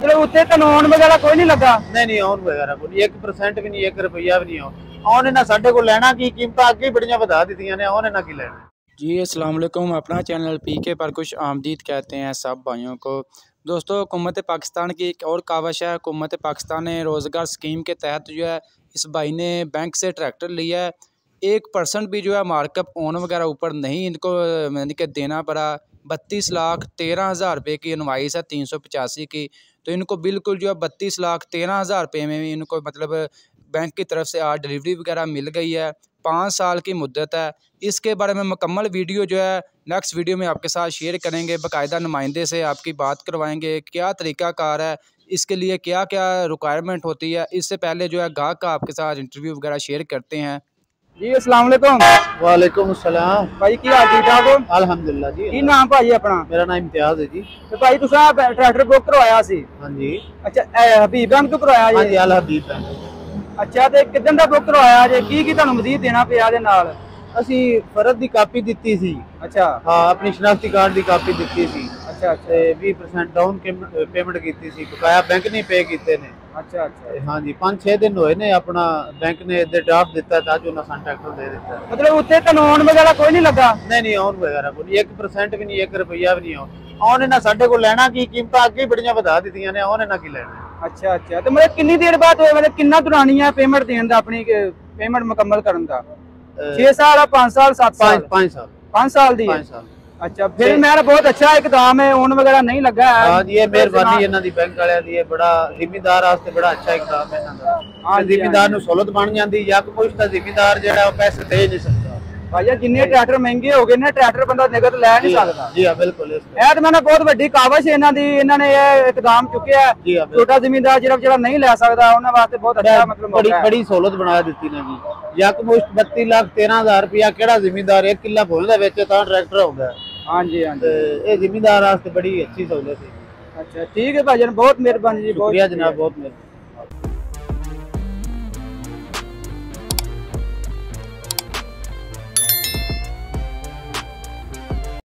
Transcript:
मतलब उत्ते कानून वगैरह कोई नहीं लगा? नहीं ऑन वगैरह कोई 1% भी नहीं, 1 रुपया भी नहीं ऑन इन्हें साडे को लेना की कीमत अगे बड़ियां वधा दित्तियां ने ऑन इन्हें की लेना। जी अस्सलाम वालेकुम, अपना चैनल पीके पर कुछ आमदीद कहते हैं सब भाइयों को। दोस्तों हुकूमत पाकिस्तान की एक और कावश है। हुकूमत पाकिस्तान ने रोज़गार स्कीम के तहत जो है इस भाई ने बैंक से ट्रैक्टर लिया है। 1% भी जो है मार्कअप ओन वगैरह ऊपर नहीं इनको यानी कि देना पड़ा। 32,13,000 रुपये की इनवाइस है 385 की, तो इनको बिल्कुल जो है 32,13,000 रुपये में भी इनको मतलब बैंक की तरफ से आज डिलीवरी वगैरह मिल गई है। 5 साल की मुद्दत है। इसके बारे में मुकम्मल वीडियो जो है नेक्स्ट वीडियो में आपके साथ शेयर करेंगे। बाकायदा नुमाइंदे से आपकी बात करवाएंगे, क्या तरीक़ाकार है, इसके लिए क्या क्या रिक्वायरमेंट होती है। इससे पहले जो है गाहक का आपके साथ इंटरव्यू वगैरह शेयर करते हैं। जी अस्सलाम वालेकुम। वालेकुम अस्सलाम भाई की हाल ठीक ठाक हो? अल्हम्दुलिल्लाह जी। की नाम भाई अपना? मेरा नाम इम्तियाज है जी। तो भाई तुसा ट्रैक्टर बुक करवाया सी? हाँ जी। अच्छा हबीब बैंक तो करवाया हाँ जी? जी अल हबीब बैंक। अच्छा ते किदन दा बुक करवाया जे? की तुहानू मजीद देना पिया दे नाल? ਅਸੀਂ ਫਰਦ ਦੀ ਕਾਪੀ ਦਿੱਤੀ ਸੀ। अच्छा हाँ अपनी शनाख्ती कार्ड की कापी ਦਿੱਤੀ ਸੀ। अच्छा अच्छा ਤੇ 20% डाउन पेमेंट ਕੀਤੀ ਸੀ। ਬਕਾਇਆ ਬੈਂਕ ਨੇ ਪੇ ਕੀਤੇ ਨੇ। अच्छा अच्छा हाँ जी 5-6 दिन ਹੋਏ ਨੇ अपना बैंक ने इधर ड्राफ्ट ਦਿੱਤਾ ਤਾਂ ਜੋ ਉਹਨਾਂ ਸਾਨੂੰ ट्रैक्टर दे ਦਿੱਤਾ। मतलब उत्ते कानून वगैरह कोई नहीं लगा? नहीं ऑन वगैरह कोई 1% भी नहीं, 1 रुपया भी नहीं ऑन इन्हें साडे को लेना की कीमत अगे बड़ियां वधा दित्तियां ने ऑन इन्हें की लेना। अच्छा अच्छा तो मतलब कितनी देर बाद मतलब कितना दुरानी है पेमेंट देने दा, अपनी पेमेंट मुकम्मल करने दा? 6 साल 5 साल 7 साल? 5 साल 5 साल दी? 5 साल। अच्छा फिर मेरा बहुत अच्छा इकदाम है, ओन वगैरह नहीं लगा है। हाँ जी ये मेहरबानी इन्हां दी बैंक वालियां दी, बड़ा जिम्मेदार वास्ते बड़ा अच्छा इकदाम है इन्हां दा। हाँ जिम्मेदार नूं सहूलत बन जांदी, यकमुश्त जिम्मेदार जेड़ा पैसे दे नहीं सकता। भाई जिन्ने ट्रैक्टर महंगे हो गए ना, ट्रैक्टर बंदा नगद लै नहीं सकता। जी हाँ बिल्कुल। ਇਹ ਤਾਂ मैंने बहुत ਵੱਡੀ ਕਾਵਸ਼ ਇਹਨਾਂ ਦੀ, ਇਹਨਾਂ ਨੇ ਇਹ ਇਕਦਾਮ ਚੁੱਕਿਆ ਹੈ। ਛੋਟਾ ਜ਼ਿਮੀਂਦਾਰ ਜਿਹੜਾ ਨਹੀਂ ਲੈ ਸਕਦਾ ਉਹਨਾਂ ਵਾਸਤੇ ਬਹੁਤ ਅੱਛਾ मतलब बड़ी सहूलत बना दी ने जी। यकमुश्त 32,13,000 रुपया केड़ा जिम्मेदार 1 किला भोए दा बेचे तां ट्रैक्टर हो गया। हाँ जी हाँ जी ये जिम्मेदार वास्ते बड़ी अच्छी सहूलत है। अच्छा ठीक है भाईजान, बहुत मेहरबानी जी। शुक्रिया जनाब, बहुत मेहरबानी।